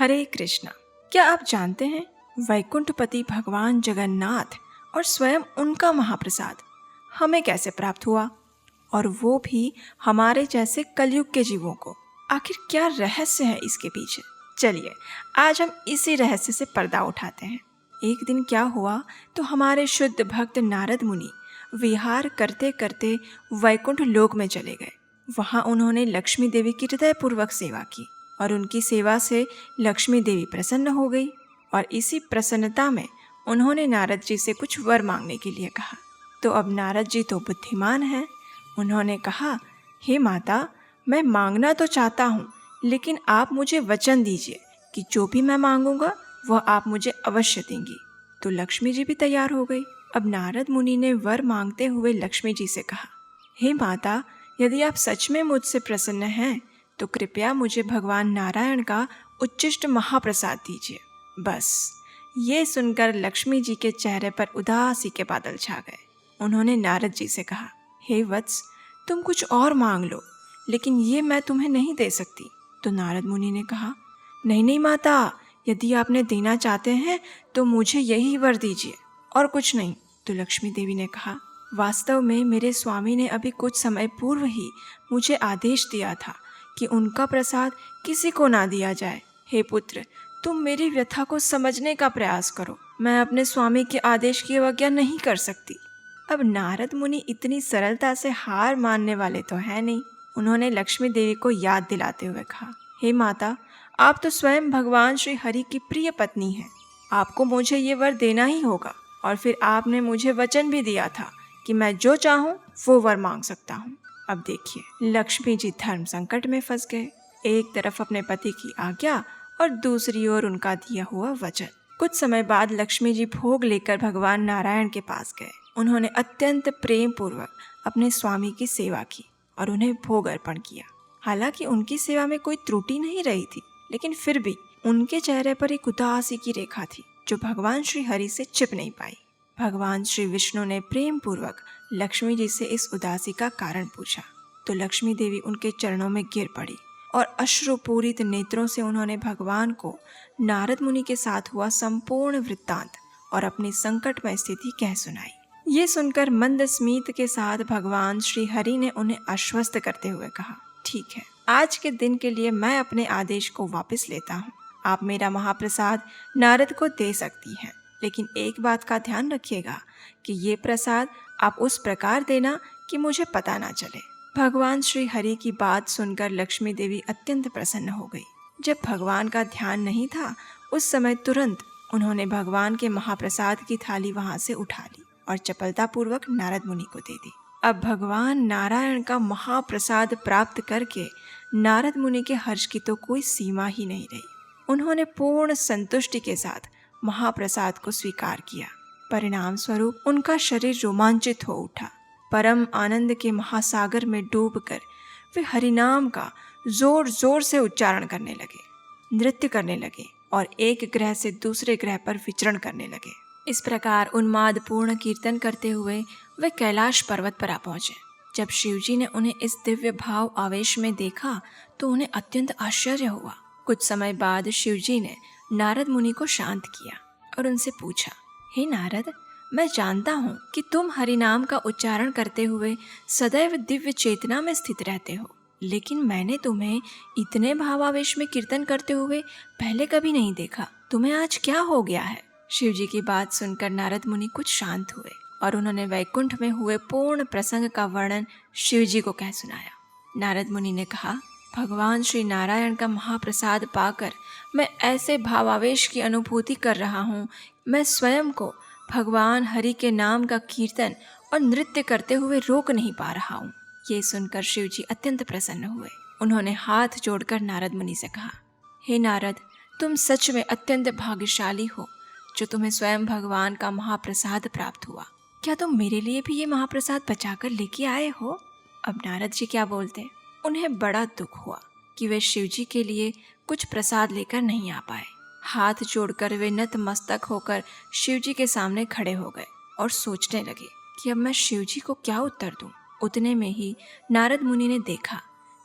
हरे कृष्णा। क्या आप जानते हैं वैकुंठपति भगवान जगन्नाथ और स्वयं उनका महाप्रसाद हमें कैसे प्राप्त हुआ, और वो भी हमारे जैसे कलयुग के जीवों को? आखिर क्या रहस्य है इसके पीछे? चलिए आज हम इसी रहस्य से पर्दा उठाते हैं। एक दिन क्या हुआ तो हमारे शुद्ध भक्त नारद मुनि विहार करते करते वैकुंठ लोक में चले गए। वहाँ उन्होंने लक्ष्मी देवी की हृदयपूर्वक सेवा की और उनकी सेवा से लक्ष्मी देवी प्रसन्न हो गई। और इसी प्रसन्नता में उन्होंने नारद जी से कुछ वर मांगने के लिए कहा। तो अब नारद जी तो बुद्धिमान हैं। उन्होंने कहा, हे माता, मैं मांगना तो चाहता हूँ, लेकिन आप मुझे वचन दीजिए कि जो भी मैं मांगूंगा वह आप मुझे अवश्य देंगी। तो लक्ष्मी जी भी तैयार हो गई। अब नारद मुनि ने वर मांगते हुए लक्ष्मी जी से कहा, हे माता, यदि आप सच में मुझसे प्रसन्न हैं तो कृपया मुझे भगवान नारायण का उच्चिष्ट महाप्रसाद दीजिए। बस ये सुनकर लक्ष्मी जी के चेहरे पर उदासी के बादल छा गए। उन्होंने नारद जी से कहा, हे वत्स, तुम कुछ और मांग लो, लेकिन ये मैं तुम्हें नहीं दे सकती। तो नारद मुनि ने कहा, नहीं नहीं माता, यदि आपने देना चाहते हैं तो मुझे यही वर दीजिए और कुछ नहीं। तो लक्ष्मी देवी ने कहा, वास्तव में मेरे स्वामी ने अभी कुछ समय पूर्व ही मुझे आदेश दिया था कि उनका प्रसाद किसी को ना दिया जाए। हे पुत्र, तुम मेरी व्यथा को समझने का प्रयास करो। मैं अपने स्वामी के आदेश की अवज्ञा नहीं कर सकती। अब नारद मुनि इतनी सरलता से हार मानने वाले तो है नहीं। उन्होंने लक्ष्मी देवी को याद दिलाते हुए कहा, हे माता, आप तो स्वयं भगवान श्री हरि की प्रिय पत्नी हैं। आपको मुझे ये वर देना ही होगा। और फिर आपने मुझे वचन भी दिया था कि मैं जो चाहूँ वो वर मांग सकता हूँ। अब देखिए, लक्ष्मी जी धर्म संकट में फंस गए। एक तरफ अपने पति की आज्ञा और दूसरी ओर उनका दिया हुआ वचन। कुछ समय बाद लक्ष्मी जी भोग लेकर भगवान नारायण के पास गए। उन्होंने अत्यंत प्रेम पूर्वक अपने स्वामी की सेवा की और उन्हें भोग अर्पण किया। हालांकि उनकी सेवा में कोई त्रुटि नहीं रही थी, लेकिन फिर भी उनके चेहरे पर एक उदासी की रेखा थी जो भगवान श्री हरि से छिप नहीं पाई। भगवान श्री विष्णु ने प्रेम पूर्वक लक्ष्मी जी से इस उदासी का कारण पूछा। तो लक्ष्मी देवी उनके चरणों में गिर पड़ी और अश्रुपूरित नेत्रों से उन्होंने भगवान को नारद मुनि के साथ हुआ संपूर्ण वृत्तांत और अपनी संकटमय स्थिति कह सुनाई। ये सुनकर मंद स्मित के साथ भगवान श्री हरि ने उन्हें आश्वस्त करते हुए कहा, ठीक है, आज के दिन के लिए मैं अपने आदेश को वापस लेता हूँ। आप मेरा महाप्रसाद नारद को दे सकती हैं, लेकिन एक बात का ध्यान रखिएगा कि ये प्रसाद आप उस प्रकार देना कि मुझे पता ना चले। भगवान श्री हरि की बात सुनकर लक्ष्मी देवी अत्यंत प्रसन्न हो गई। जब भगवान का ध्यान नहीं था, उस समय तुरंत उन्होंने भगवान के महाप्रसाद की थाली वहां से उठा ली और चपलतापूर्वक नारद मुनि को दे दी। अब भगवान नारायण का महाप्रसाद प्राप्त करके नारद मुनि के हर्ष की तो कोई सीमा ही नहीं रही। उन्होंने पूर्ण संतुष्टि के साथ महाप्रसाद को स्वीकार किया। परिणाम स्वरूप उनका शरीर रोमांचित हो उठा। परम आनंद के महासागर में डूबकर वे हरिनाम का जोर जोर से उच्चारण करने लगे, नृत्य करने लगे और एक ग्रह से दूसरे ग्रह पर विचरण करने लगे। इस प्रकार उन्माद पूर्ण कीर्तन करते हुए वे कैलाश पर्वत पर आ पहुंचे। जब शिवजी ने उन्हें इस दिव्य भाव आवेश में देखा तो उन्हें अत्यंत आश्चर्य हुआ। कुछ समय बाद शिवजी ने नारद मुनि को शांत किया और उनसे पूछा, हे नारद, मैं जानता हूँ कि तुम हरिनाम का उच्चारण करते हुए सदैव दिव्य चेतना में स्थित रहते हो, लेकिन मैंने तुम्हें इतने भावावेश में कीर्तन करते हुए पहले कभी नहीं देखा। तुम्हें आज क्या हो गया है? शिवजी की बात सुनकर नारद मुनि कुछ शांत हुए और उन्होंने वैकुंठ में हुए पूर्ण प्रसंग का वर्णन शिवजी को कह सुनाया। नारद मुनि ने कहा, भगवान श्री नारायण का महाप्रसाद पाकर मैं ऐसे भावावेश की अनुभूति कर रहा हूँ, मैं स्वयं को भगवान हरि के नाम का कीर्तन और नृत्य करते हुए रोक नहीं पा रहा हूँ। ये सुनकर शिवजी अत्यंत प्रसन्न हुए। उन्होंने हाथ जोड़कर नारद मुनि से कहा, हे नारद, तुम सच में अत्यंत भाग्यशाली हो जो तुम्हें स्वयं भगवान का महाप्रसाद प्राप्त हुआ। क्या तुम मेरे लिए भी ये महाप्रसाद बचाकर लेके आए हो? अब नारद जी क्या बोलते। उन्हें बड़ा दुख हुआ कि वे शिवजी के लिए कुछ प्रसाद लेकर नहीं आ पाए। हाथ जोड़कर वे नतमस्तक होकर शिवजी के सामने खड़े हो गए और सोचने लगे कि अब मैं शिवजी को क्या उत्तर दूं। उतने में ही नारद मुनि ने देखा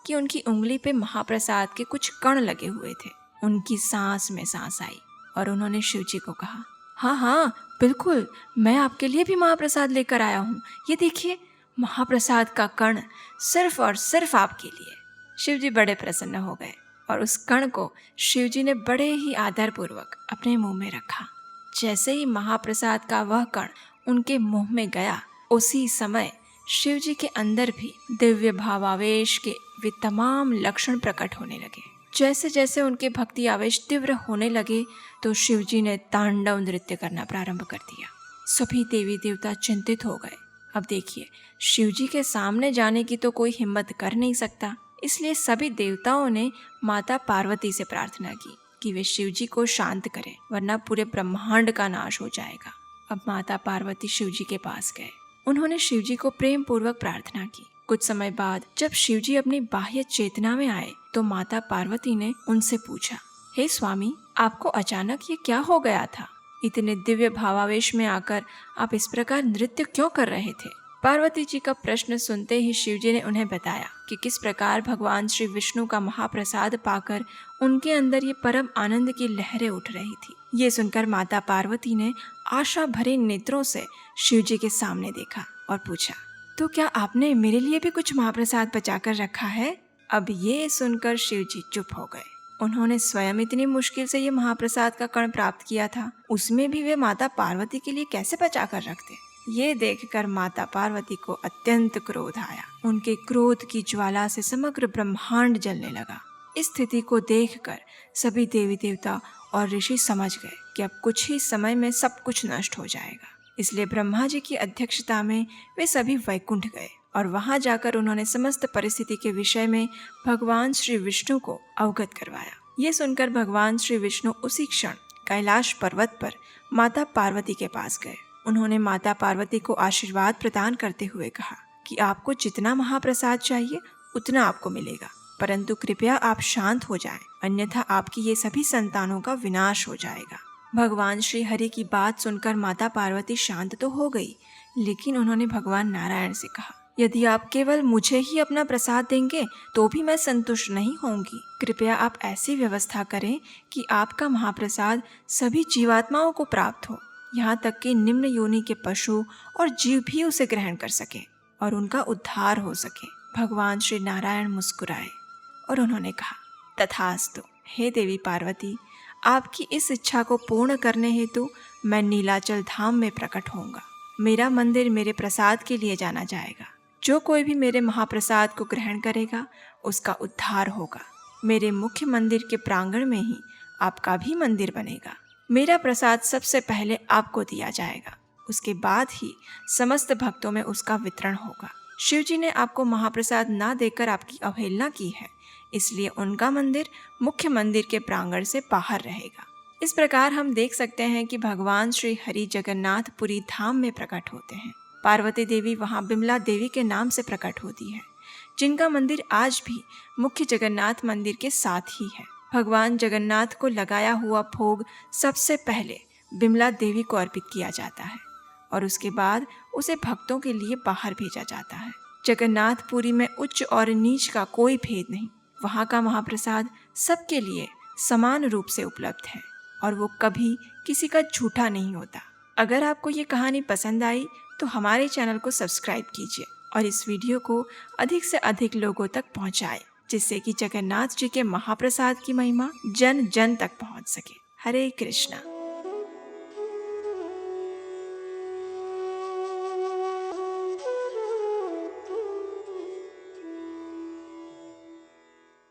कि उनकी उंगली पे महाप्रसाद के कुछ कण लगे हुए थे। उनकी सांस में सांस आई और उन्होंने शिव जी को कहा, हाँ हाँ बिल्कुल, मैं आपके लिए भी महाप्रसाद लेकर आया हूँ। ये देखिए, महाप्रसाद का कण सिर्फ और सिर्फ आपके लिए। शिव जी बड़े प्रसन्न हो गए और उस कण को शिव जी ने बड़े ही आदरपूर्वक अपने मुंह में रखा। जैसे ही महाप्रसाद का वह कण उनके मुंह में गया, उसी समय शिव जी के अंदर भी दिव्य भावावेश के वे तमाम लक्षण प्रकट होने लगे। जैसे जैसे उनके भक्ति आवेश तीव्र होने लगे तो शिव जी ने तांडव नृत्य करना प्रारंभ कर दिया। सभी देवी देवता चिंतित हो गए। अब देखिए, शिव जी के सामने जाने की तो कोई हिम्मत कर नहीं सकता, इसलिए सभी देवताओं ने माता पार्वती से प्रार्थना की कि वे शिव जी को शांत करें, वरना पूरे ब्रह्मांड का नाश हो जाएगा। अब माता पार्वती शिव जी के पास गए। उन्होंने शिव जी को प्रेम पूर्वक प्रार्थना की। कुछ समय बाद जब शिव जी अपनी बाह्य चेतना में आए तो माता पार्वती ने उनसे पूछा, हे स्वामी, आपको अचानक ये क्या हो गया था? इतने दिव्य भावावेश में आकर आप इस प्रकार नृत्य क्यों कर रहे थे? पार्वती जी का प्रश्न सुनते ही शिव जी ने उन्हें बताया कि किस प्रकार भगवान श्री विष्णु का महाप्रसाद पाकर उनके अंदर ये परम आनंद की लहरें उठ रही थी। ये सुनकर माता पार्वती ने आशा भरे नेत्रों से शिव जी के सामने देखा और पूछा, तो क्या आपने मेरे लिए भी कुछ महाप्रसाद बचा कर रखा है? अब ये सुनकर शिव जी चुप हो गए। उन्होंने स्वयं इतनी मुश्किल से ये महाप्रसाद का कण प्राप्त किया था, उसमें भी वे माता पार्वती के लिए कैसे बचा कर रखते? ये देखकर माता पार्वती को अत्यंत क्रोध आया। उनके क्रोध की ज्वाला से समग्र ब्रह्मांड जलने लगा। इस स्थिति को देखकर सभी देवी देवता और ऋषि समझ गए कि अब कुछ ही समय में सब कुछ नष्ट हो जाएगा। इसलिए ब्रह्मा जी की अध्यक्षता में वे सभी वैकुंठ गए और वहां जाकर उन्होंने समस्त परिस्थिति के विषय में भगवान श्री विष्णु को अवगत करवाया। ये सुनकर भगवान श्री विष्णु उसी क्षण कैलाश पर्वत पर माता पार्वती के पास गए। उन्होंने माता पार्वती को आशीर्वाद प्रदान करते हुए कहा कि आपको जितना महाप्रसाद चाहिए उतना आपको मिलेगा, परंतु कृपया आप शांत हो जाएं, अन्यथा आपकी ये सभी संतानों का विनाश हो जाएगा। भगवान श्री हरि की बात सुनकर माता पार्वती शांत तो हो गई, लेकिन उन्होंने भगवान नारायण से कहा, यदि आप केवल मुझे ही अपना प्रसाद देंगे तो भी मैं संतुष्ट नहीं होंगी। कृपया आप ऐसी व्यवस्था करें कि आपका महाप्रसाद सभी जीवात्माओं को प्राप्त हो, यहाँ तक कि निम्न योनि के पशु और जीव भी उसे ग्रहण कर सके और उनका उद्धार हो सके। भगवान श्री नारायण मुस्कुराए और उन्होंने कहा, तथास्तु। हे देवी पार्वती, आपकी इस इच्छा को पूर्ण करने हेतु मैं नीलाचल धाम में प्रकट होऊंगा। मेरा मंदिर मेरे प्रसाद के लिए जाना जाएगा। जो कोई भी मेरे महाप्रसाद को ग्रहण करेगा उसका उद्धार होगा। मेरे मुख्य मंदिर के प्रांगण में ही आपका भी मंदिर बनेगा। मेरा प्रसाद सबसे पहले आपको दिया जाएगा, उसके बाद ही समस्त भक्तों में उसका वितरण होगा। शिव जी ने आपको महाप्रसाद ना देकर आपकी अवहेलना की है, इसलिए उनका मंदिर मुख्य मंदिर के प्रांगण से बाहर रहेगा। इस प्रकार हम देख सकते हैं कि भगवान श्री हरि जगन्नाथ पुरी धाम में प्रकट होते हैं। पार्वती देवी वहाँ बिमला देवी के नाम से प्रकट होती है, जिनका मंदिर आज भी मुख्य जगन्नाथ मंदिर के साथ ही है। भगवान जगन्नाथ को लगाया हुआ भोग सबसे पहले बिमला देवी को अर्पित किया जाता है और उसके बाद उसे भक्तों के लिए बाहर भेजा जाता है। जगन्नाथपुरी में उच्च और नीच का कोई भेद नहीं। वहाँ का महाप्रसाद सबके लिए समान रूप से उपलब्ध है और वो कभी किसी का झूठा नहीं होता। अगर आपको ये कहानी पसंद आई तो हमारे चैनल को सब्सक्राइब कीजिए और इस वीडियो को अधिक से अधिक लोगों तक पहुँचाएं, जिससे कि जगन्नाथ जी के महाप्रसाद की महिमा जन जन तक पहुँच सके। हरे कृष्णा।